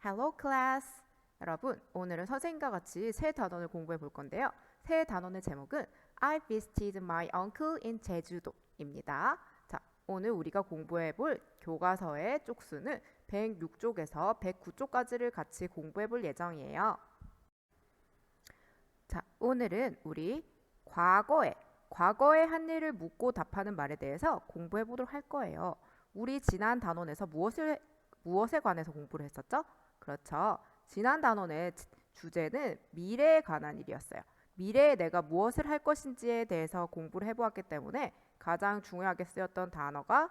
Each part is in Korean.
Hello class! 여러분, 오늘은 선생님과 같이 새 단원을 공부해 볼 건데요. 새 단원의 제목은 I visited my uncle in 제주도입니다. 자, 오늘 우리가 공부해 볼 교과서의 쪽수는 106쪽에서 109쪽까지를 같이 공부해 볼 예정이에요. 자, 오늘은 우리 과거에 한 일을 묻고 답하는 말에 대해서 공부해 보도록 할 거예요. 우리 지난 단원에서 무엇에 관해서 공부를 했었죠? 그렇죠. 지난 단원의 주제는 미래에 관한 일이었어요. 미래에 내가 무엇을 할 것인지에 대해서 공부를 해보았기 때문에 가장 중요하게 쓰였던 단어가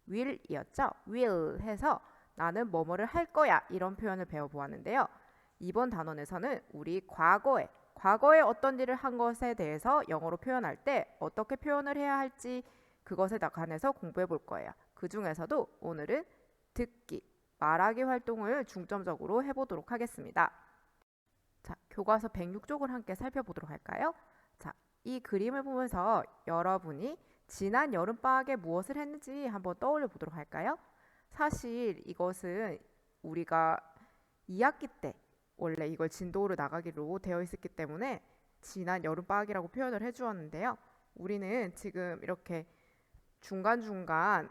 will이었죠. will 해서 나는 뭐뭐를 할 거야 이런 표현을 배워보았는데요. 이번 단원에서는 우리 과거에 어떤 일을 한 것에 대해서 영어로 표현할 때 어떻게 표현을 해야 할지 그것에 관해서 공부해 볼 거예요. 그 중에서도 오늘은 듣기, 말하기 활동을 중점적으로 해보도록 하겠습니다. 자, 교과서 106쪽을 함께 살펴보도록 할까요? 자, 이 그림을 보면서 여러분이 지난 여름방학에 무엇을 했는지 한번 떠올려 보도록 할까요? 사실 이것은 우리가 2학기 때 원래 이걸 진도를 나가기로 되어 있었기 때문에 지난 여름방학이라고 표현을 해주었는데요. 우리는 지금 이렇게 중간중간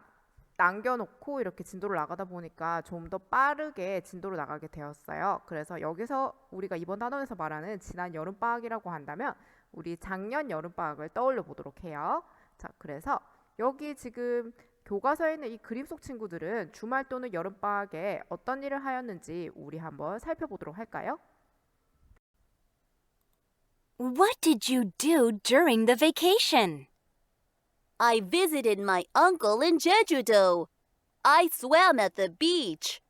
남겨놓고 이렇게 진도를 나가다 보니까 좀 더 빠르게 진도를 나가게 되었어요. 그래서 여기서 우리가 이번 단원에서 말하는 지난 여름방학이라고 한다면 우리 작년 여름방학을 떠올려 보도록 해요. 자, 그래서 여기 지금 교과서에 있는 이 그림 속 친구들은 주말 또는 여름방학에 어떤 일을 하였는지 우리 한번 살펴보도록 할까요? What did you do during the vacation? I visited my uncle in Jeju-do. I swam at the beach.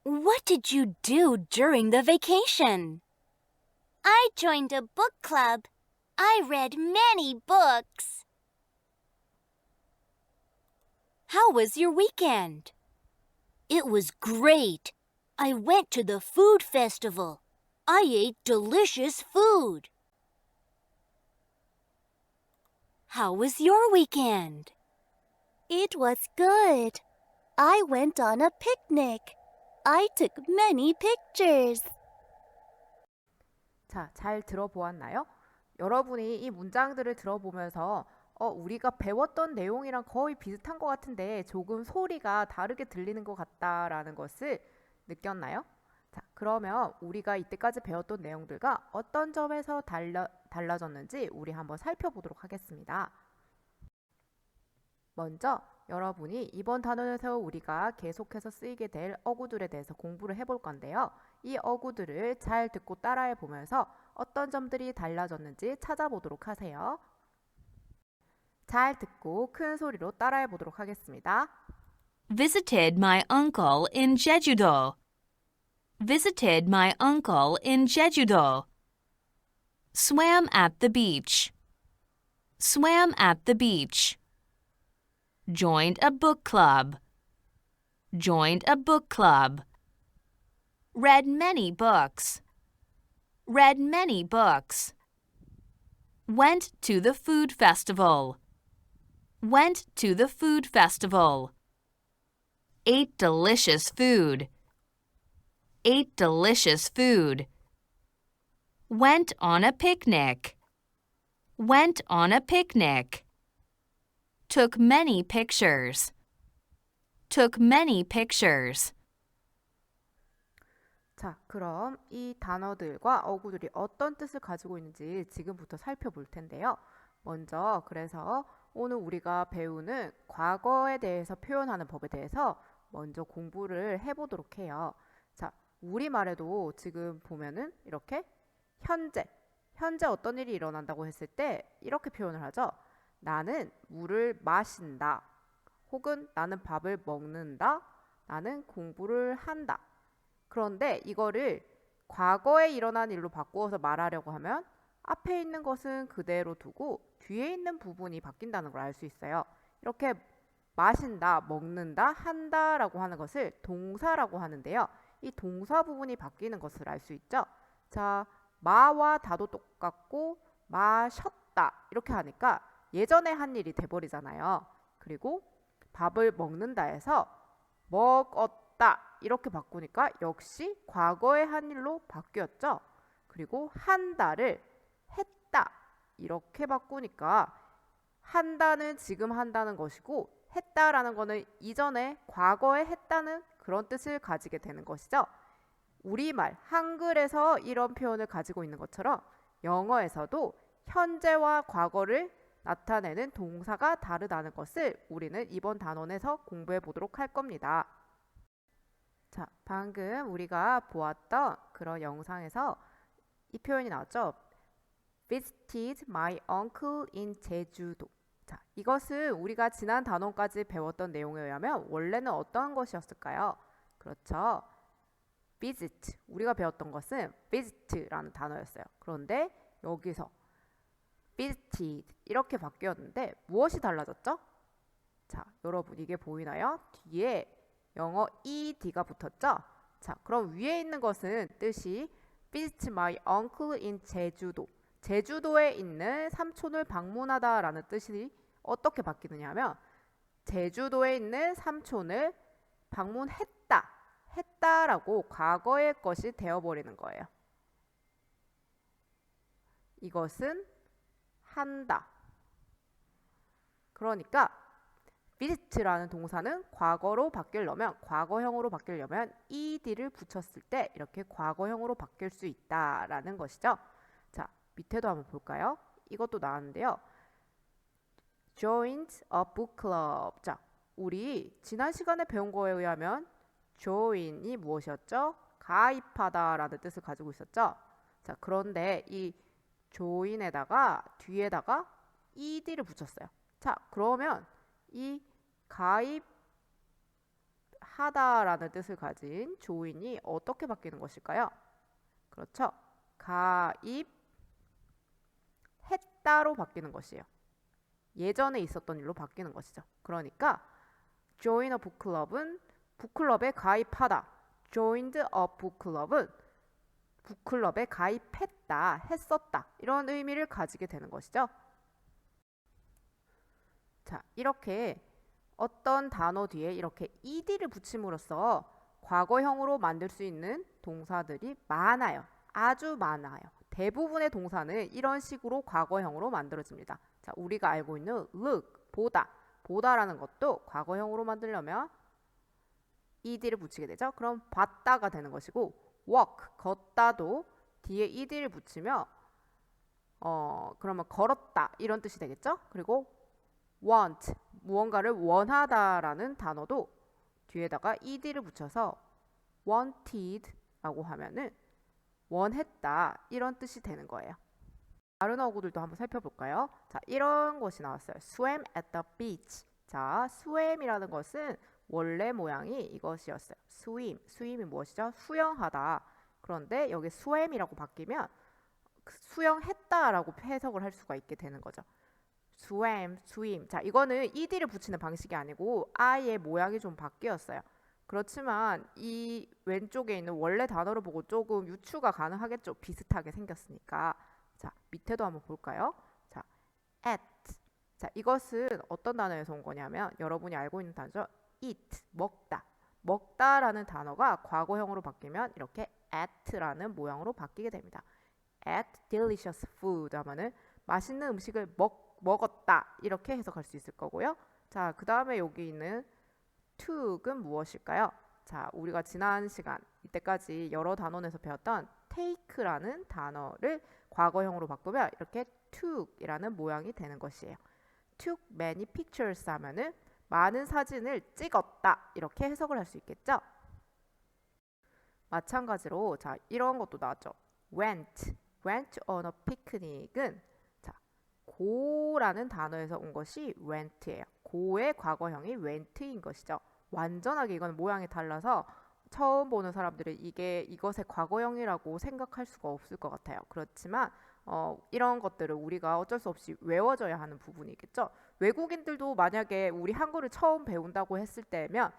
What did you do during the vacation? I joined a book club. I read many books. How was your weekend? It was great. I went to the food festival. I ate delicious food. How was your weekend? It was good. I went on a picnic. I took many pictures. 자, 잘 들어보았나요? 여러분이 이 문장들을 들어보면서 우리가 배웠던 내용이랑 거의 비슷한 것 같은데 조금 소리가 다르게 들리는 것 같다라는 것을 느꼈나요? 자, 그러면 우리가 이때까지 배웠던 내용들과 어떤 점에서 달라졌는지 우리 한번 살펴보도록 하겠습니다. 먼저 여러분이 이번 단원에서 우리가 계속해서 쓰이게 될 어구들에 대해서 공부를 해볼 건데요. 이 어구들을 잘 듣고 따라해 보면서 어떤 점들이 달라졌는지 찾아보도록 하세요. 잘 듣고 큰 소리로 따라해 보도록 하겠습니다. Visited my uncle in Jeju-do. Visited my uncle in Jeju-do. Swam at the beach. Swam at the beach. Joined a book club. Joined a book club. Read many books. Read many books. Went to the food festival. Went to the food festival. Ate delicious food. Ate delicious food. Went on a picnic. Went on a picnic. Took many pictures. Took many pictures. 자, 그럼 이 단어들과 어구들이 어떤 뜻을 가지고 있는지 지금부터 살펴볼 텐데요. 먼저 그래서 오늘 우리가 배우는 과거에 대해서 표현하는 법에 대해서 먼저 공부를 해보도록 해요. 자, 우리말에도 지금 보면은 이렇게 현재 어떤 일이 일어난다고 했을 때 이렇게 표현을 하죠. 나는 물을 마신다. 혹은 나는 밥을 먹는다. 나는 공부를 한다. 그런데 이거를 과거에 일어난 일로 바꾸어서 말하려고 하면 앞에 있는 것은 그대로 두고 뒤에 있는 부분이 바뀐다는 걸 알 수 있어요. 이렇게 마신다, 먹는다, 한다라고 하는 것을 동사라고 하는데요. 이 동사 부분이 바뀌는 것을 알 수 있죠. 자, 마와 다도 똑같고 마셨다 이렇게 하니까 예전에 한 일이 돼버리잖아요. 그리고 밥을 먹는다 해서 먹었다 이렇게 바꾸니까 역시 과거의 한 일로 바뀌었죠. 그리고 한다를 했다 이렇게 바꾸니까 한다는 지금 한다는 것이고 했다라는 거는 이전에 과거에 했다는 그런 뜻을 가지게 되는 것이죠. 우리말 한글에서 이런 표현을 가지고 있는 것처럼 영어에서도 현재와 과거를 나타내는 동사가 다르다는 것을 우리는 이번 단원에서 공부해 보도록 할 겁니다. 자, 방금 우리가 보았던 그런 영상에서 이 표현이 나왔죠. Visited my uncle in 제주도. 자, 이것은 우리가 지난 단원까지 배웠던 내용에 의하면 원래는 어떠한 것이었을까요? 그렇죠. visit. 우리가 배웠던 것은 visit라는 단어였어요. 그런데 여기서 visited 이렇게 바뀌었는데 무엇이 달라졌죠? 자, 여러분 이게 보이나요? 뒤에 영어 ed가 붙었죠? 자, 그럼 위에 있는 것은 뜻이 visit my uncle in 제주도. 제주도에 있는 삼촌을 방문하다 라는 뜻이 어떻게 바뀌느냐 하면 제주도에 있는 삼촌을 방문했다. 했다라고 과거의 것이 되어버리는 거예요. 이것은 한다. 그러니까 visit라는 동사는 과거로 바뀌려면 과거형으로 바뀌려면 ed를 붙였을 때 이렇게 과거형으로 바뀔 수 있다라는 것이죠. 자, 밑에도 한번 볼까요? 이것도 나왔는데요. joined a book club. 자, 우리 지난 시간에 배운 거에 의하면 join이 무엇이었죠? 가입하다라는 뜻을 가지고 있었죠. 자, 그런데 이 join에다가 뒤에다가 ed를 붙였어요. 자, 그러면 이 가입하다라는 뜻을 가진 join이 어떻게 바뀌는 것일까요? 그렇죠. 가입했다로 바뀌는 것이에요. 예전에 있었던 일로 바뀌는 것이죠. 그러니까 join a book club은 북클럽에 가입하다. joined a book club은 북클럽에 가입했다, 했었다. 이런 의미를 가지게 되는 것이죠. 자, 이렇게 어떤 단어 뒤에 이렇게 ed를 붙임으로써 과거형으로 만들 수 있는 동사들이 많아요. 아주 많아요. 대부분의 동사는 이런 식으로 과거형으로 만들어집니다. 자, 우리가 알고 있는 look, 보다. 보다라는 것도 과거형으로 만들려면 ed를 붙이게 되죠. 그럼 봤다가 되는 것이고 walk, 걷다도 뒤에 ed를 붙이면 그러면 걸었다 이런 뜻이 되겠죠. 그리고 want, 무언가를 원하다라는 단어도 뒤에다가 ed를 붙여서 wanted라고 하면은 원했다 이런 뜻이 되는 거예요. 다른 어구들도 한번 살펴볼까요? 자, 이런 것이 나왔어요. swam at the beach. 자, swam이라는 것은 원래 모양이 이것이었어요. swim이 무엇이죠? 수영하다. 그런데 여기 swam이라고 바뀌면 수영했다라고 해석을 할 수가 있게 되는 거죠. swim. 자, 이거는 ed를 붙이는 방식이 아니고 아예 모양이 좀 바뀌었어요. 그렇지만 이 왼쪽에 있는 원래 단어를 보고 조금 유추가 가능하겠죠. 비슷하게 생겼으니까. 자, 밑에도 한번 볼까요? 자, at. 자, 이것은 어떤 단어에서 온 거냐면 여러분이 알고 있는 단어죠. eat, 먹다. 먹다라는 단어가 과거형으로 바뀌면 이렇게 at라는 모양으로 바뀌게 됩니다. at delicious food 하면은 맛있는 음식을 먹었다 이렇게 해석할 수 있을 거고요. 자, 그 다음에 여기 있는 took은 무엇일까요? 자, 우리가 지난 시간 이때까지 여러 단원에서 배웠던 take라는 단어를 과거형으로 바꾸면 이렇게 took이라는 모양이 되는 것이에요. took many pictures 하면은 많은 사진을 찍었다 이렇게 해석을 할 수 있겠죠. 마찬가지로 자, 이런 것도 나왔죠. went on a picnic은 자, go라는 단어에서 온 것이 went예요. go의 과거형이 went인 것이죠. 완전하게 이건 모양이 달라서 처음 보는 사람들은 이것의 과거형이라고 생각할 수가 없을 것 같아요. 그렇지만 이런 것들을 우리가 어쩔 수 없이 외워져야 하는 부분이겠죠. 외국인들도 만약에 우리 한글을 처음 배운다고 했을 때면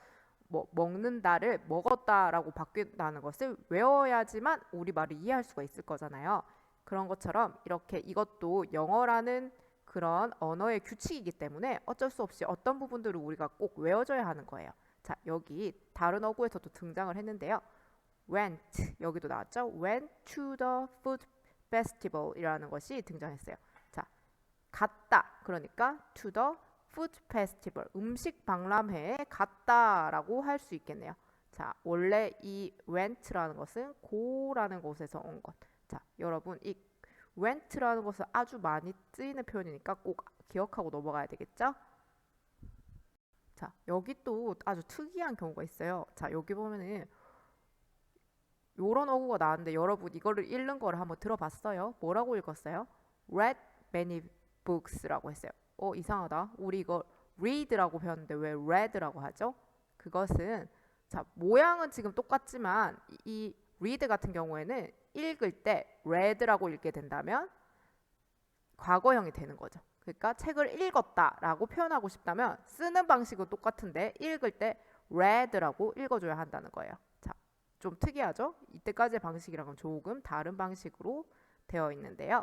먹는다를 먹었다라고 바뀐다는 것을 외워야지만 우리말을 이해할 수가 있을 거잖아요. 그런 것처럼 이렇게 이것도 영어라는 그런 언어의 규칙이기 때문에 어쩔 수 없이 어떤 부분들을 우리가 꼭 외워줘야 하는 거예요. 자, 여기 다른 어구에서도 등장을 했는데요. went, 여기도 나왔죠? went to the food festival 이라는 것이 등장했어요. 자, 갔다. 그러니까 to the food festival, 음식 박람회에 갔다라고 할 수 있겠네요. 자, 원래 이 went라는 것은 go라는 곳에서 온 것. 자, 여러분 이 went라는 것은 아주 많이 쓰이는 표현이니까 꼭 기억하고 넘어가야 되겠죠? 자, 여기 또 아주 특이한 경우가 있어요. 자, 여기 보면은 요런 어구가 나왔는데 여러분 이거를 읽는 거를 한번 들어봤어요? 뭐라고 읽었어요? read many books라고 했어요. 이상하다. 우리 이거 read라고 배웠는데 왜 read라고 하죠? 그것은 자, 모양은 지금 똑같지만 이 read 같은 경우에는 읽을 때 read라고 읽게 된다면 과거형이 되는 거죠. 그러니까 책을 읽었다라고 표현하고 싶다면 쓰는 방식은 똑같은데 읽을 때 read라고 읽어줘야 한다는 거예요. 자, 좀 특이하죠? 이때까지의 방식이랑은 조금 다른 방식으로 되어 있는데요.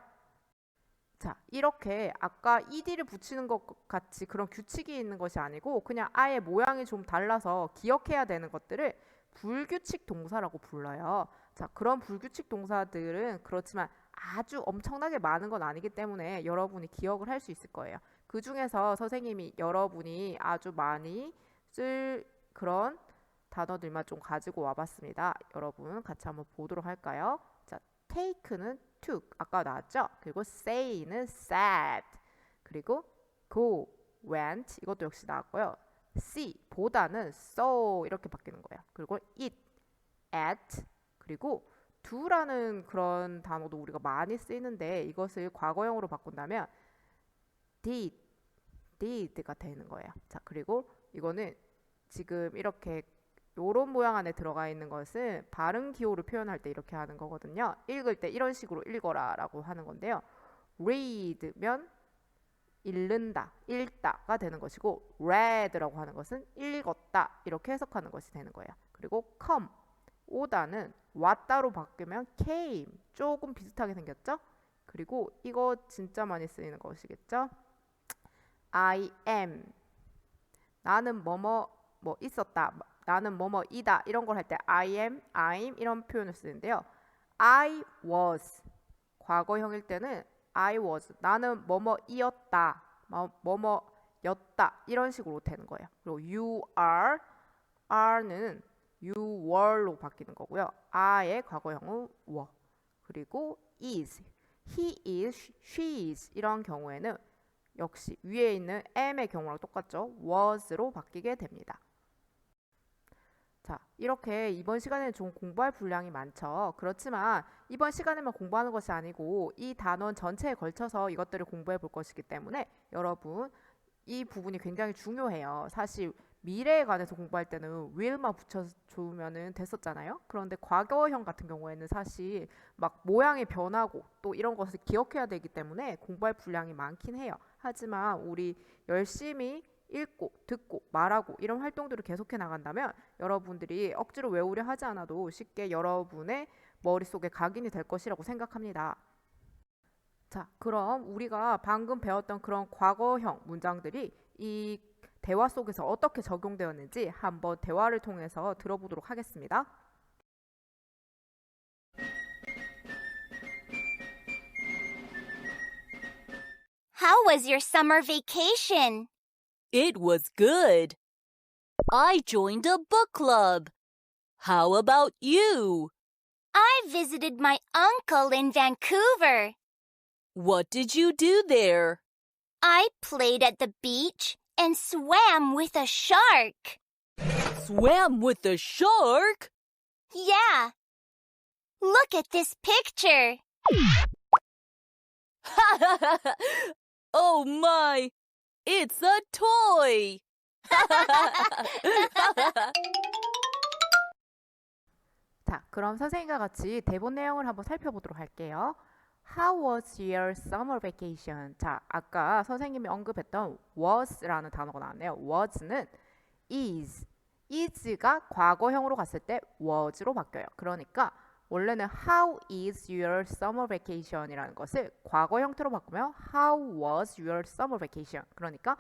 자, 이렇게 아까 ed를 붙이는 것 같이 그런 규칙이 있는 것이 아니고 그냥 아예 모양이 좀 달라서 기억해야 되는 것들을 불규칙 동사라고 불러요. 자, 그런 불규칙 동사들은 그렇지만 아주 엄청나게 많은 건 아니기 때문에 여러분이 기억을 할 수 있을 거예요. 그 중에서 선생님이 여러분이 아주 많이 쓸 그런 단어들만 좀 가지고 와봤습니다. 여러분 같이 한번 보도록 할까요? 자, take는 took, 아까 나왔죠? 그리고 say는 said, 그리고 go, went, 이것도 역시 나왔고요. see, 보다는 saw 이렇게 바뀌는 거예요. 그리고 eat, ate, 그리고 do라는 그런 단어도 우리가 많이 쓰이는데 이것을 과거형으로 바꾼다면 did가 되는 거예요. 자, 그리고 이거는 지금 이렇게 요런 모양 안에 들어가 있는 것은 발음 기호를 표현할 때 이렇게 하는 거거든요. 읽을 때 이런 식으로 읽어라 라고 하는 건데요. read면 읽는다, 읽다가 되는 것이고 read라고 하는 것은 읽었다 이렇게 해석하는 것이 되는 거예요. 그리고 come, 오다는 왔다로 바뀌면 came, 조금 비슷하게 생겼죠? 그리고 이거 진짜 많이 쓰이는 것이겠죠? I am, 나는 뭐뭐 뭐 있었다, 나는 뭐뭐이다 이런 걸 할 때 I am, I'm 이런 표현을 쓰는데요. I was, 과거형일 때는 I was, 나는 뭐뭐이었다, 뭐뭐였다 이런 식으로 되는 거예요. 그리고 you are, are는 you were로 바뀌는 거고요. are의 과거형은 were. 그리고 is, he is, she is 이런 경우에는 역시 위에 있는 am의 경우랑 똑같죠. was로 바뀌게 됩니다. 자, 이렇게 이번 시간에는 좀 공부할 분량이 많죠. 그렇지만 이번 시간에만 공부하는 것이 아니고 이 단원 전체에 걸쳐서 이것들을 공부해 볼 것이기 때문에 여러분 이 부분이 굉장히 중요해요. 사실 미래에 관해서 공부할 때는 will만 붙여주면 됐었잖아요. 그런데 과거형 같은 경우에는 사실 막 모양이 변하고 또 이런 것을 기억해야 되기 때문에 공부할 분량이 많긴 해요. 하지만 우리 열심히 읽고 듣고 말하고 이런 활동들을 계속해 나간다면 여러분들이 억지로 외우려 하지 않아도 쉽게 여러분의 머릿속에 각인이 될 것이라고 생각합니다. 자, 그럼 우리가 방금 배웠던 그런 과거형 문장들이 이 대화 속에서 어떻게 적용되었는지 한번 대화를 통해서 들어보도록 하겠습니다. How was your summer vacation? It was good. I joined a book club. How about you? I visited my uncle in Vancouver. What did you do there? I played at the beach and swam with a shark. Swam with a shark? Yeah. Look at this picture. Oh my! It's a toy! 자, 그럼 선생님과 같이 대본 내용을 한번 살펴보도록 할게요. How was your summer vacation? 자, 아까 선생님이 언급했던 was라는 단어가 나왔네요. was는 is, is가 과거형으로 갔을 때 was로 바뀌어요. 그러니까 원래는 how is your summer vacation 이라는 것을 과거 형태로 바꾸면 how was your summer vacation. 그러니까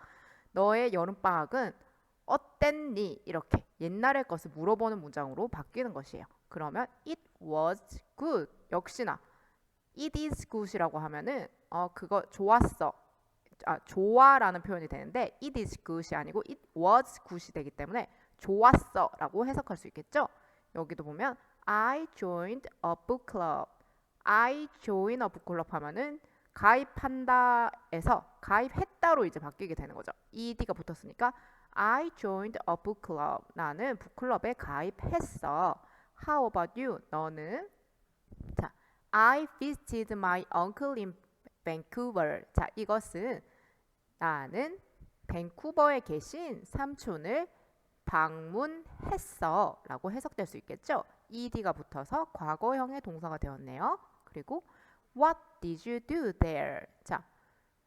너의 여름방학은 어땠니? 이렇게 옛날의 것을 물어보는 문장으로 바뀌는 것이에요. 그러면 it was good. 역시나 it is good이라고 하면은 그거 좋았어. 좋아라는 표현이 되는데 it is good이 아니고 it was good이 되기 때문에 좋았어라고 해석할 수 있겠죠? 여기도 보면 I joined a book club. I join a book club 하면은 가입한다에서 가입했다로 이제 바뀌게 되는 거죠. ed가 붙었으니까 I joined a book club. 나는 북클럽에 가입했어. How about you? 너는? 자, I visited my uncle in Vancouver. 자, 이것은 나는 밴쿠버에 계신 삼촌을 방문했어 라고 해석될 수 있겠죠. ed가 붙어서 과거형의 동사가 되었네요. 그리고 What did you do there? 자,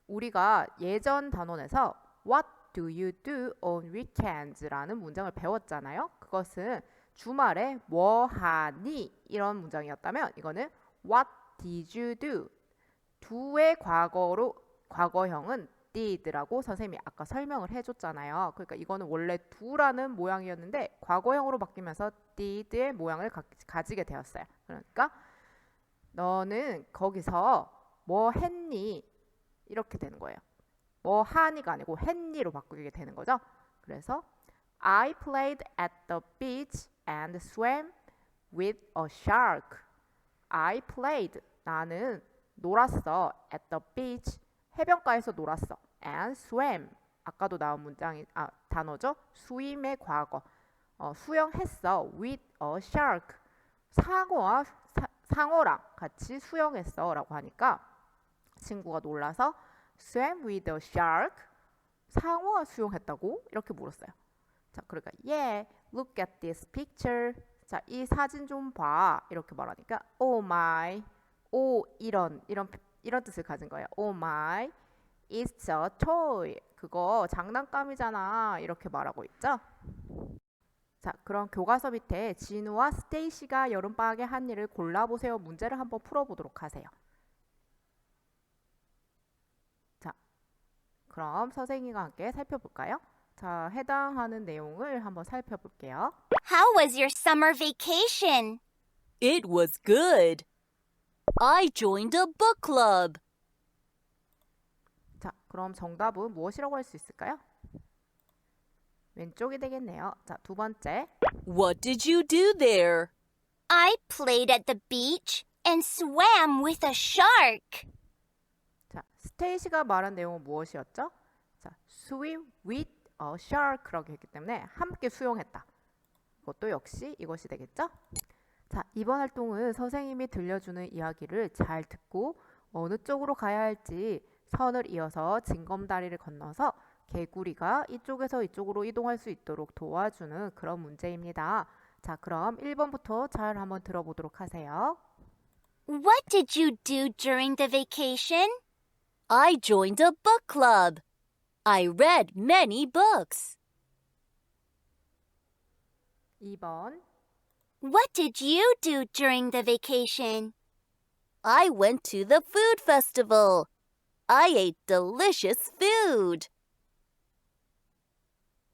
우리가 예전 단원에서 What do you do on weekends? 라는 문장을 배웠잖아요. 그것은 주말에 뭐 하니? 이런 문장이었다면 이거는 What did you do? do의 과거형은 did라고 선생님이 아까 설명을 해줬잖아요. 그러니까 이거는 원래 do라는 모양이었는데 과거형으로 바뀌면서 did의 모양을 가지게 되었어요. 그러니까 너는 거기서 뭐 했니? 이렇게 되는 거예요. 뭐 하니가 아니고 했니로 바꾸게 되는 거죠. 그래서 I played at the beach and swam with a shark. I played. 나는 놀았어. at the beach. 해변가에서 놀았어. and swam. 아까도 나온 단어죠. swim의 과거. 수영했어. with a shark. 상어랑 같이 수영했어 라고 하니까 친구가 놀라서 swam with a shark. 상어와 수영했다고? 이렇게 물었어요. 자, 그러니까 yeah, look at this picture. 자, 이 사진 좀 봐. 이렇게 말하니까 oh my, 이런 뜻을 가진 거예요. oh my, it's a toy. 그거 장난감이잖아. 이렇게 말하고 있죠. 자, 그럼 교과서 밑에 진우와 스테이시가 여름방학에 한 일을 골라보세요. 문제를 한번 풀어보도록 하세요. 자, 그럼 선생님과 함께 살펴볼까요? 자, 해당하는 내용을 한번 살펴볼게요. How was your summer vacation? It was good. I joined a book club. 자, 그럼 정답은 무엇이라고 할 수 있을까요? 왼쪽이 되겠네요. 자, 두 번째. What did you do there? I played at the beach and swam with a shark. 자, 스테이시가 말한 내용은 무엇이었죠? 자, swim with a shark라고 했기 때문에 함께 수영했다. 그것도 역시 이것이 되겠죠? 자, 이번 활동은 선생님이 들려주는 이야기를 잘 듣고 어느 쪽으로 가야 할지 선을 이어서 징검다리를 건너서 개구리가 이쪽에서 이쪽으로 이동할 수 있도록 도와주는 그런 문제입니다. 자, 그럼 1번부터 잘 한번 들어보도록 하세요. What did you do during the vacation? I joined a book club. I read many books. 2번. What did you do during the vacation? I went to the food festival. I ate delicious food.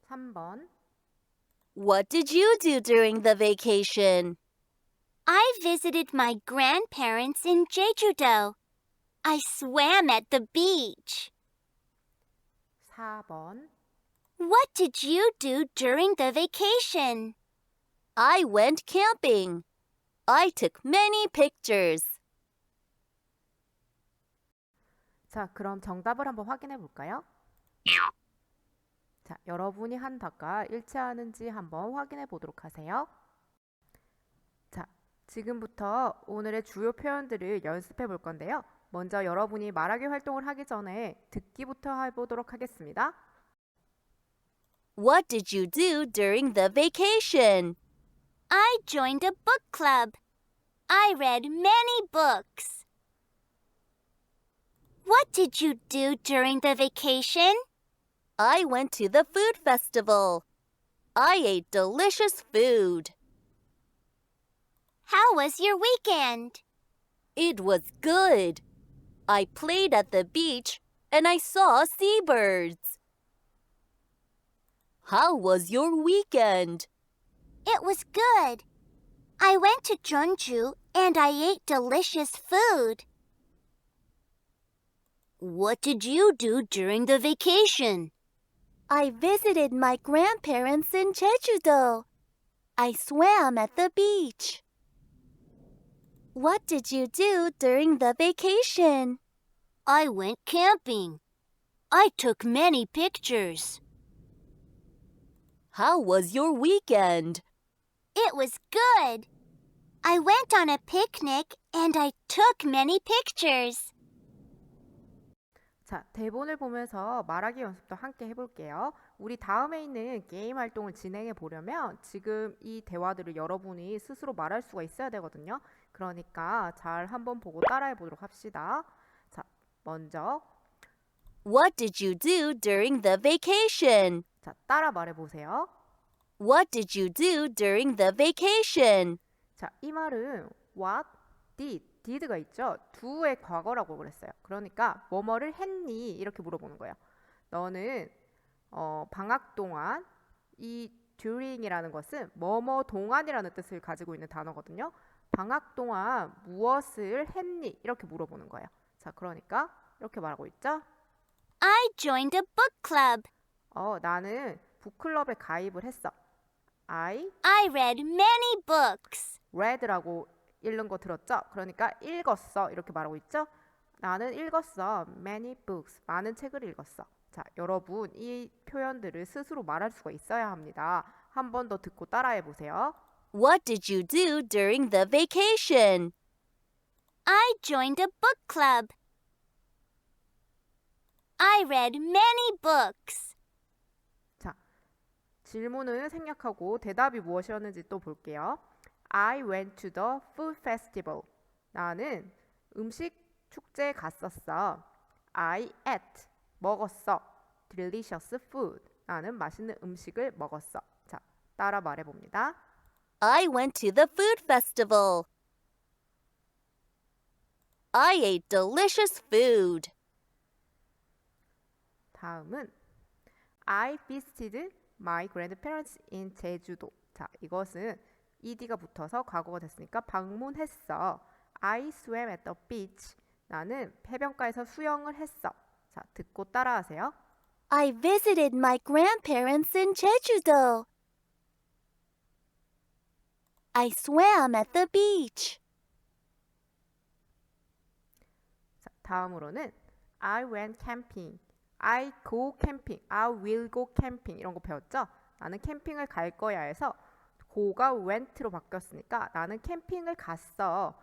3번. What did you do during the vacation? I visited my grandparents in Jeju-do. I swam at the beach. 4번. What did you do during the vacation? I went camping. I took many pictures. 자, 그럼 정답을 한번 확인해 볼까요? 자, 여러분이 한 답과 일치하는지 한번 확인해 보도록 하세요. 자, 지금부터 오늘의 주요 표현들을 연습해 볼 건데요. 먼저 여러분이 말하기 활동을 하기 전에 듣기부터 해보도록 하겠습니다. What did you do during the vacation? I joined a book club. I read many books. What did you do during the vacation? I went to the food festival. I ate delicious food. How was your weekend? It was good. I played at the beach and I saw seabirds. How was your weekend? It was good. I went to Jeonju and I ate delicious food. What did you do during the vacation? I visited my grandparents in Jeju-do. I swam at the beach. What did you do during the vacation? I went camping. I took many pictures. How was your weekend? It was good. I went on a picnic and I took many pictures. 자, 대본을 보면서 말하기 연습도 함께 해볼게요. 우리 다음에 있는 게임 활동을 진행해 보려면 지금 이 대화들을 여러분이 스스로 말할 수가 있어야 되거든요. 그러니까 잘 한번 보고 따라해 보도록 합시다. 자, 먼저 What did you do during the vacation? 자, 따라 말해 보세요. What did you do during the vacation? 자, 이 말은 what did가 있죠. do의 과거라고 그랬어요. 그러니까 뭐뭐를 했니? 이렇게 물어보는 거예요. 너는 방학 동안 이 during이라는 것은 뭐뭐 동안이라는 뜻을 가지고 있는 단어거든요. 방학 동안 무엇을 했니? 이렇게 물어보는 거예요. 자, 그러니까 이렇게 말하고 있죠. I joined a book club. 나는 북클럽에 가입을 했어. I I read many books. read라고 읽는 거 들었죠? 그러니까 읽었어 이렇게 말하고 있죠? 나는 읽었어 many books 많은 책을 읽었어. 자, 여러분 이 표현들을 스스로 말할 수가 있어야 합니다. 한 번 더 듣고 따라해 보세요. What did you do during the vacation? I joined a book club. I read many books. 자, 질문을 생략하고 대답이 무엇이었는지 또 볼게요. I went to the food festival. 나는 음식 축제에 갔었어. I ate. 먹었어. delicious food. 나는 맛있는 음식을 먹었어. 자, 따라 말해봅니다. I went to the food festival. I ate delicious food. 다음은 I visited my grandparents in 제주도. 자, 이것은 ed가 붙어서 과거가 됐으니까 방문했어. I swam at the beach. 나는 해변가에서 수영을 했어. 자, 듣고 따라하세요. I visited my grandparents in Jeju-do. I swam at the beach. 자, 다음으로는 I went camping. I go camping. I will go camping. 이런 거 배웠죠? 나는 캠핑을 갈 거야 해서 go가 went로 바뀌었으니까 나는 캠핑을 갔어.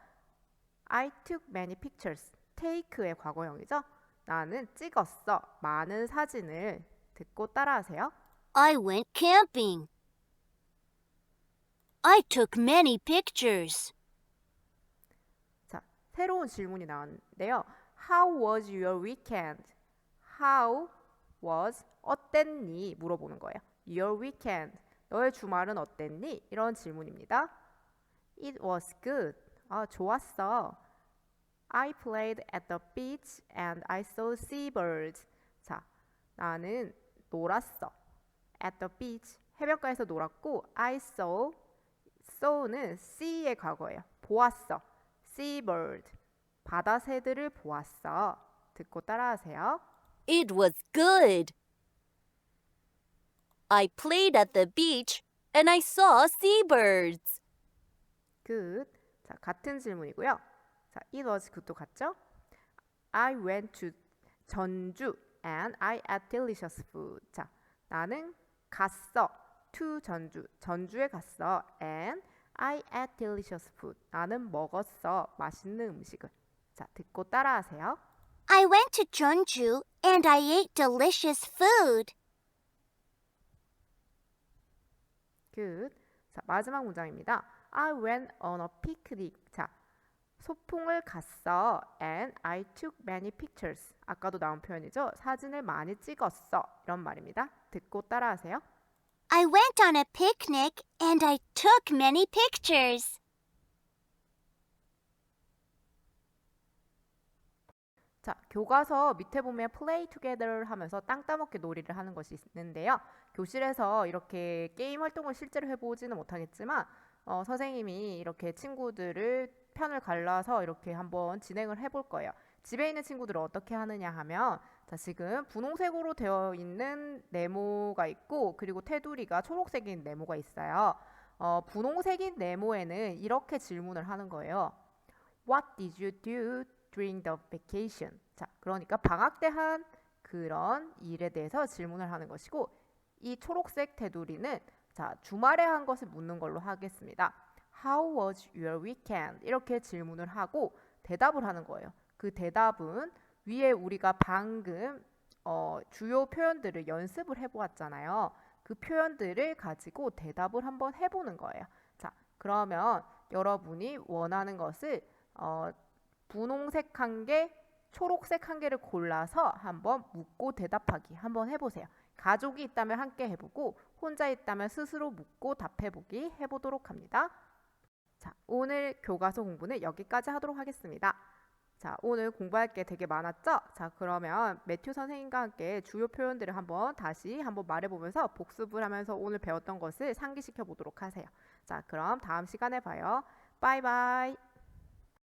I took many pictures. take의 과거형이죠? 나는 찍었어. 많은 사진을. 듣고 따라하세요. I went camping. I took many pictures. 자, 새로운 질문이 나왔는데요. How was your weekend? How was 어땠니? 물어보는 거예요. Your weekend. 너의 주말은 어땠니? 이런 질문입니다. It was good. 좋았어. I played at the beach and I saw seabirds. 자, 나는 놀았어. At the beach. 해변가에서 놀았고 I saw는 see의 과거예요. 보았어. seabird. 바다 새들을 보았어. 듣고 따라하세요. It was good. I played at the beach and I saw seabirds. good. 자, 같은 질문이고요. 자, it was good도 같죠? I went to 전주 and I ate delicious food. 자, 나는 갔어. to 전주. 전주에 갔어. and I ate delicious food. 나는 먹었어. 맛있는 음식을. 자, 듣고 따라하세요. I went to Jeonju and I ate delicious food. good. 자, 마지막 문장입니다. I went on a picnic. 자, 소풍을 갔어. and I took many pictures. 아까도 나온 표현이죠. 사진을 많이 찍었어. 이런 말입니다. 듣고 따라하세요. I went on a picnic and I took many pictures. 자, 교과서 밑에 보면 play together 하면서 땅 따먹기 놀이를 하는 것이 있는데요. 교실에서 이렇게 게임 활동을 실제로 해보지는 못하겠지만 선생님이 이렇게 친구들을 편을 갈라서 이렇게 한번 진행을 해볼 거예요. 집에 있는 친구들은 어떻게 하느냐 하면 자, 지금 분홍색으로 되어 있는 네모가 있고 그리고 테두리가 초록색인 네모가 있어요. 분홍색인 네모에는 이렇게 질문을 하는 거예요. What did you do during the vacation? 자, 그러니까 방학 때 한 그런 일에 대해서 질문을 하는 것이고 이 초록색 테두리는 자, 주말에 한 것을 묻는 걸로 하겠습니다. How was your weekend? 이렇게 질문을 하고 대답을 하는 거예요. 그 대답은 위에 우리가 방금 주요 표현들을 연습을 해보았잖아요. 그 표현들을 가지고 대답을 한번 해보는 거예요. 자, 그러면 여러분이 원하는 것을 분홍색 한 개, 초록색 한 개를 골라서 한번 묻고 대답하기 한번 해보세요. 가족이 있다면 함께 해보고 혼자 있다면 스스로 묻고 답해보기 해보도록 합니다. 자, 오늘 교과서 공부는 여기까지 하도록 하겠습니다. 자, 오늘 공부할 게 되게 많았죠? 자, 그러면 매튜 선생님과 함께 주요 표현들을 다시 한번 말해보면서 복습을 하면서 오늘 배웠던 것을 상기시켜 보도록 하세요. 자, 그럼 다음 시간에 봐요. 바이바이.